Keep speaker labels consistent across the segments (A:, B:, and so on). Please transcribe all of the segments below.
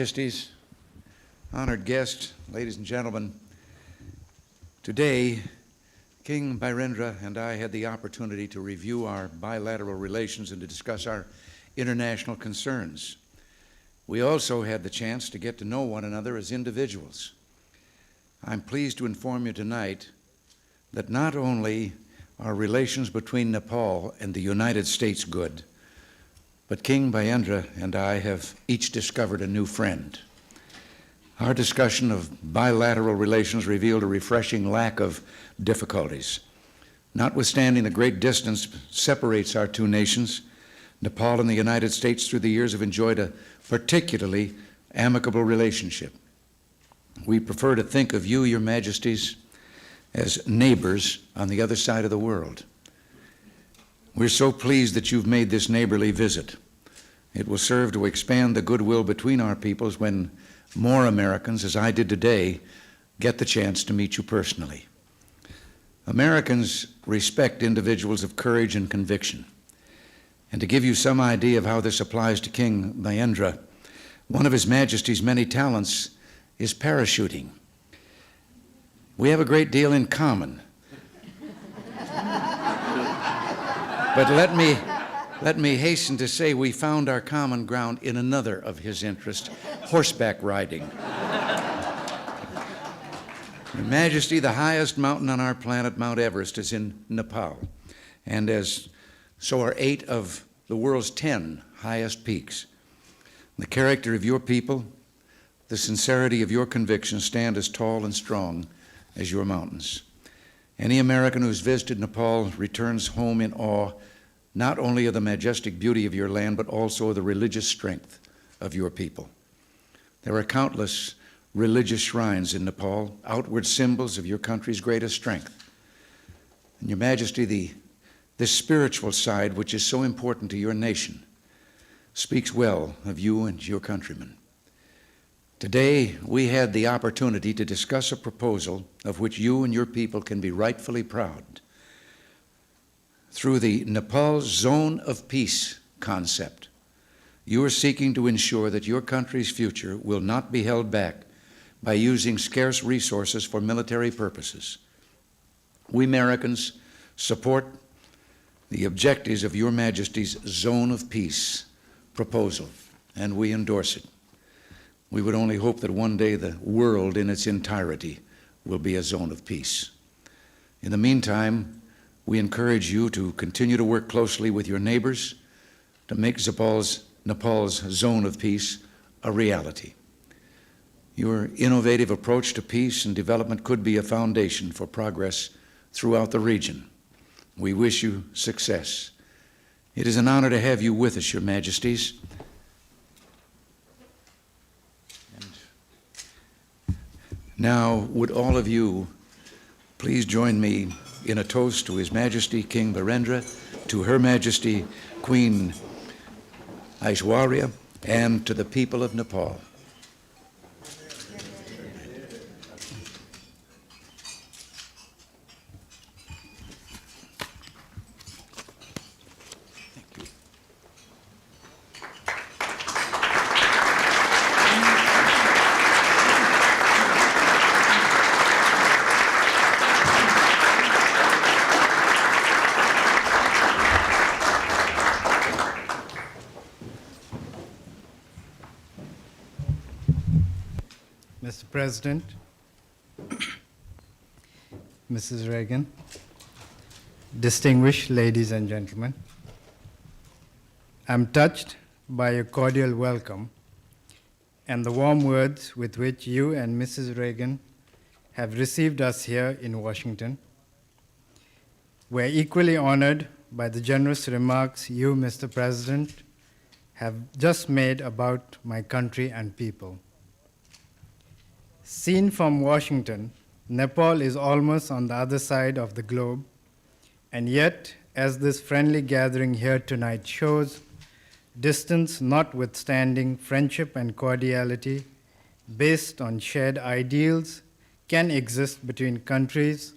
A: Majesties, honored guests, ladies and gentlemen, today King Birendra and I had the opportunity to review our bilateral relations and to discuss our international concerns. We also had the chance to get to know one another as individuals. I'm pleased to inform you tonight that not only are relations between Nepal and the United States good, but King Birendra and I have each discovered a new friend. Our discussion of bilateral relations revealed a refreshing lack of difficulties. Notwithstanding the great distance separates our two nations, Nepal and the United States through the years have enjoyed a particularly amicable relationship. We prefer to think of you, Your Majesties, as neighbors on the other side of the world. We're so pleased that you've made this neighborly visit. It will serve to expand the goodwill between our peoples when more Americans, as I did today, get the chance to meet you personally. Americans respect individuals of courage and conviction. And to give you some idea of how this applies to King Birendra, one of His Majesty's many talents is parachuting. We have a great deal in common. But let me hasten to say we found our common ground in another of his interests, horseback riding. Your Majesty, the highest mountain on our planet, Mount Everest, is in Nepal, and so are 8 of the world's 10 highest peaks. The character of your people, the sincerity of your convictions stand as tall and strong as your mountains. Any American who's visited Nepal returns home in awe not only of the majestic beauty of your land, but also of the religious strength of your people. There are countless religious shrines in Nepal, outward symbols of your country's greatest strength. And Your Majesty, this spiritual side, which is so important to your nation, speaks well of you and your countrymen. Today, we had the opportunity to discuss a proposal of which you and your people can be rightfully proud. Through the Nepal Zone of Peace concept, you are seeking to ensure that your country's future will not be held back by using scarce resources for military purposes. We Americans support the objectives of Your Majesty's Zone of Peace proposal, and we endorse it. We would only hope that one day the world in its entirety will be a zone of peace. In the meantime, we encourage you to continue to work closely with your neighbors to make Nepal's zone of peace a reality. Your innovative approach to peace and development could be a foundation for progress throughout the region. We wish you success. It is an honor to have you with us, Your Majesties. Now, would all of you please join me in a toast to His Majesty King Birendra, to Her Majesty Queen Aishwarya, and to the people of Nepal.
B: Mr. President, Mrs. Reagan, distinguished ladies and gentlemen, I'm touched by your cordial welcome and the warm words with which you and Mrs. Reagan have received us here in Washington. We're equally honored by the generous remarks you, Mr. President, have just made about my country and people. Seen from Washington, Nepal is almost on the other side of the globe, and yet, as this friendly gathering here tonight shows, distance notwithstanding, friendship and cordiality based on shared ideals can exist between countries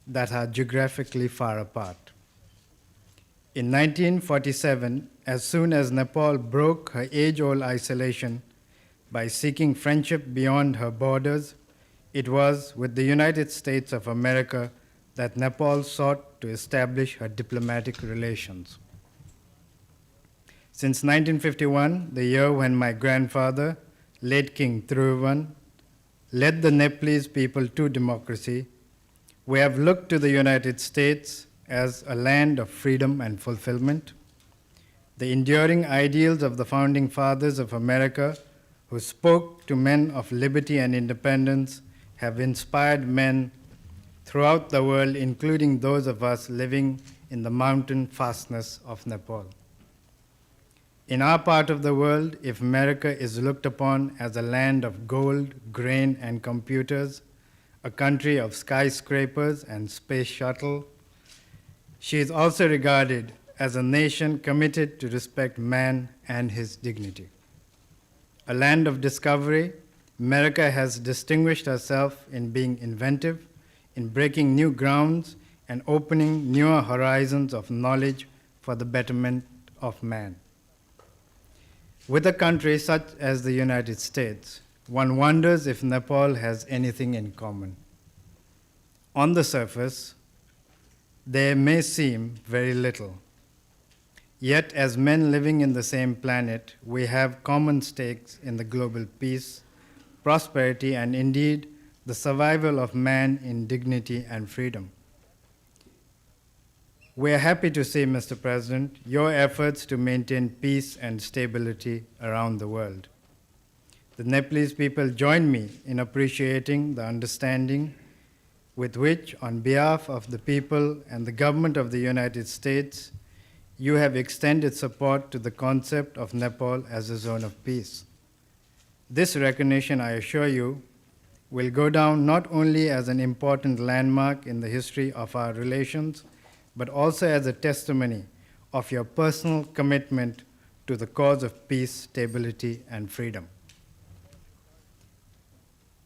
B: that are geographically far apart. In 1947, as soon as Nepal broke her age-old isolation by seeking friendship beyond her borders, it was with the United States of America that Nepal sought to establish her diplomatic relations. Since 1951, the year when my grandfather, late King Thiruvan, led the Nepalese people to democracy, we have looked to the United States as a land of freedom and fulfillment. The enduring ideals of the founding fathers of America, who spoke to men of liberty and independence, have inspired men throughout the world, including those of us living in the mountain fastness of Nepal. In our part of the world, if America is looked upon as a land of gold, grain, and computers, a country of skyscrapers and space shuttle, she is also regarded as a nation committed to respect man and his dignity. A land of discovery, America has distinguished herself in being inventive, in breaking new grounds, and opening newer horizons of knowledge for the betterment of man. With a country such as the United States, one wonders if Nepal has anything in common. On the surface, there may seem very little. Yet, as men living in the same planet, we have common stakes in the global peace, prosperity, and indeed the survival of man in dignity and freedom. We are happy to see, Mr. President, your efforts to maintain peace and stability around the world. The Nepalese people join me in appreciating the understanding with which, on behalf of the people and the government of the United States, you have extended support to the concept of Nepal as a zone of peace. This recognition, I assure you, will go down not only as an important landmark in the history of our relations, but also as a testimony of your personal commitment to the cause of peace, stability, and freedom.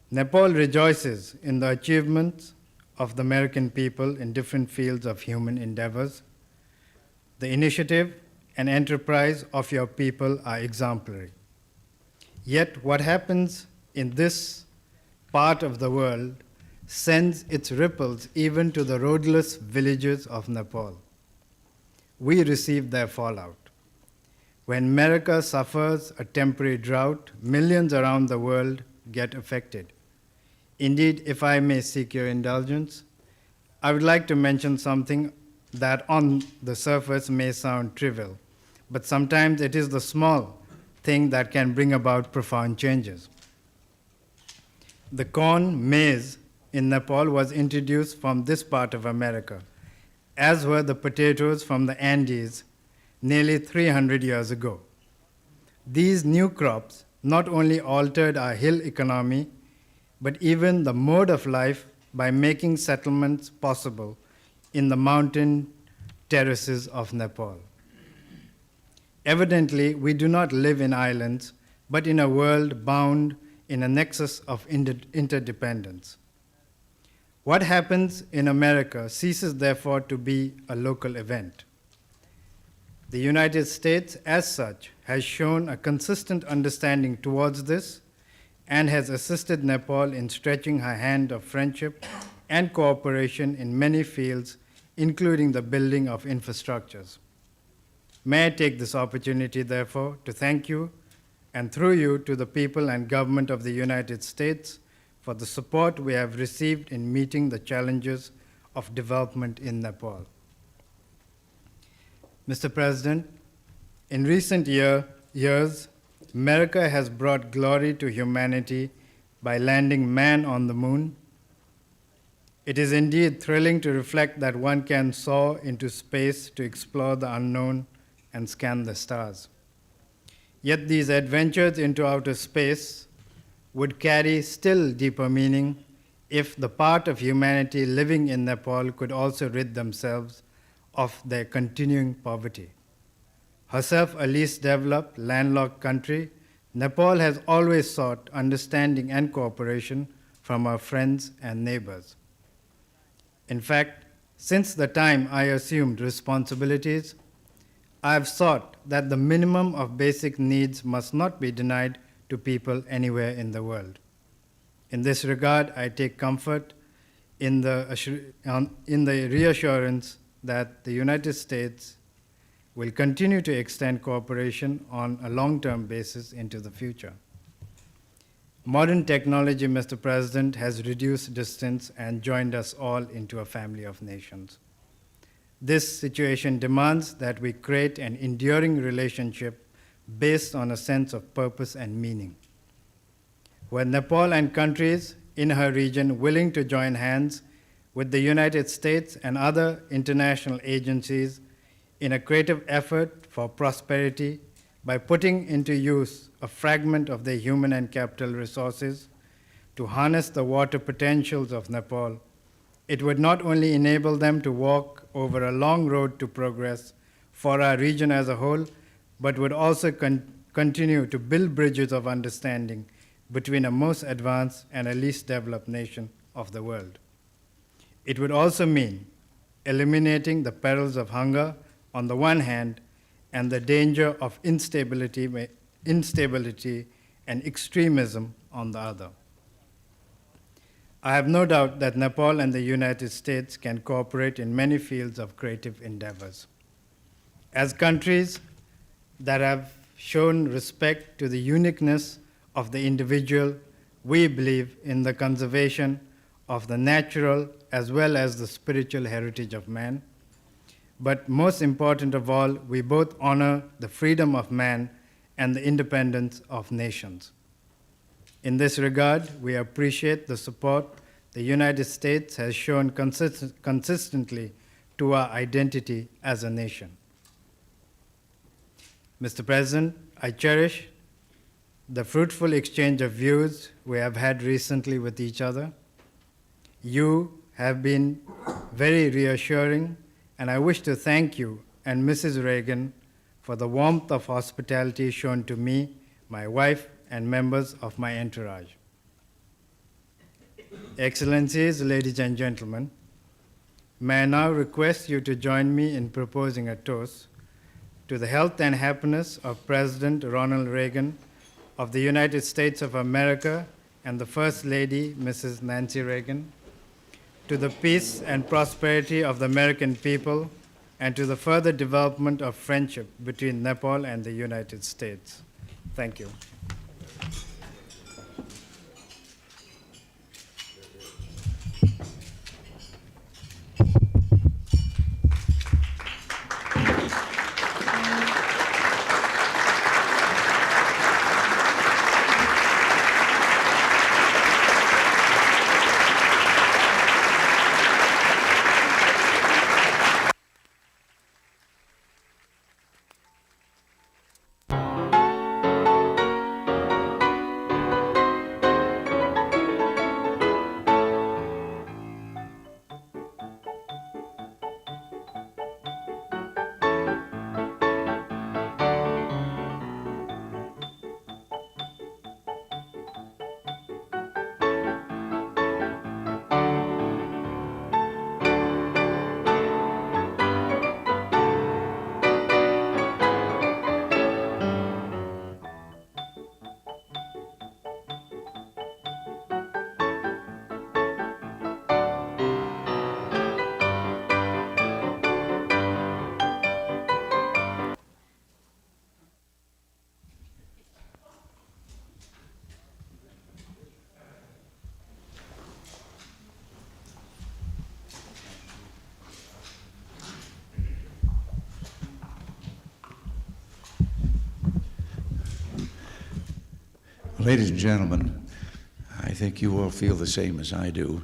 B: Nepal rejoices in the achievements of the American people in different fields of human endeavors. The initiative and enterprise of your people are exemplary. Yet what happens in this part of the world sends its ripples even to the roadless villages of Nepal. We receive their fallout. When America suffers a temporary drought, millions around the world get affected. Indeed, if I may seek your indulgence, I would like to mention something that on the surface may sound trivial, but sometimes it is the small thing that can bring about profound changes. The corn, maize, in Nepal was introduced from this part of America, as were the potatoes from the Andes nearly 300 years ago. These new crops not only altered our hill economy, but even the mode of life by making settlements possible in the mountain terraces of Nepal. Evidently, we do not live in islands, but in a world bound in a nexus of interdependence. What happens in America ceases, therefore, to be a local event. The United States, as such, has shown a consistent understanding towards this and has assisted Nepal in stretching her hand of friendship and cooperation in many fields, including the building of infrastructures. May I take this opportunity, therefore, to thank you, and through you to the people and government of the United States, for the support we have received in meeting the challenges of development in Nepal. Mr. President, in recent years, America has brought glory to humanity by landing man on the moon. It is indeed thrilling to reflect that one can soar into space to explore the unknown and scan the stars. Yet these adventures into outer space would carry still deeper meaning if the part of humanity living in Nepal could also rid themselves of their continuing poverty. Herself a least developed, landlocked country, Nepal has always sought understanding and cooperation from her friends and neighbors. In fact, since the time I assumed responsibilities, I have sought that the minimum of basic needs must not be denied to people anywhere in the world. In this regard, I take comfort in the reassurance that the United States will continue to extend cooperation on a long-term basis into the future. Modern technology, Mr. President, has reduced distance and joined us all into a family of nations. This situation demands that we create an enduring relationship based on a sense of purpose and meaning. Were Nepal and countries in her region willing to join hands with the United States and other international agencies in a creative effort for prosperity by putting into use a fragment of their human and capital resources to harness the water potentials of Nepal, it would not only enable them to walk over a long road to progress for our region as a whole, but would also continue to build bridges of understanding between a most advanced and a least developed nation of the world. It would also mean eliminating the perils of hunger on the one hand and the danger of instability and extremism on the other. I have no doubt that Nepal and the United States can cooperate in many fields of creative endeavors. As countries that have shown respect to the uniqueness of the individual, we believe in the conservation of the natural as well as the spiritual heritage of man. But most important of all, we both honor the freedom of man and the independence of nations. In this regard, we appreciate the support the United States has shown consistently to our identity as a nation. Mr. President, I cherish the fruitful exchange of views we have had recently with each other. You have been very reassuring, and I wish to thank you and Mrs. Reagan for the warmth of hospitality shown to me, my wife, and members of my entourage. Excellencies, ladies and gentlemen, may I now request you to join me in proposing a toast to the health and happiness of President Ronald Reagan of the United States of America and the First Lady, Mrs. Nancy Reagan, to the peace and prosperity of the American people, and to the further development of friendship between Nepal and the United States. Thank you.
A: Ladies and gentlemen, I think you all feel the same as I do.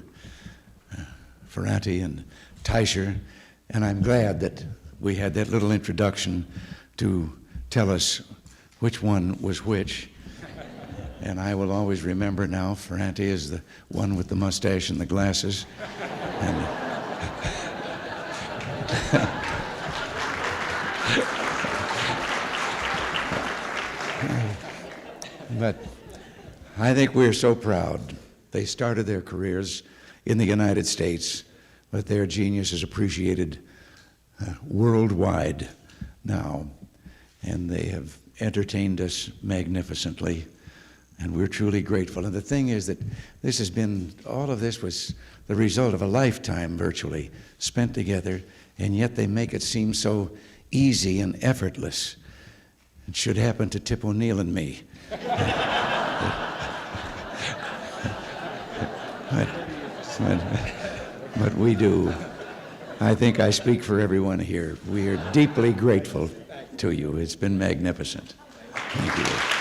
A: Ferrante and Teicher, and I'm glad that we had that little introduction to tell us which one was which. And I will always remember now, Ferrante is the one with the mustache and the glasses. And but I think we're so proud. They started their careers in the United States, but their genius is appreciated worldwide now, and they have entertained us magnificently And we're truly grateful. And the thing is that all of this was the result of a lifetime virtually spent together, and yet they make it seem so easy and effortless. It should happen to Tip O'Neill and me. But we do. I think I speak for everyone here. We are deeply grateful to you. It's been magnificent. Thank you.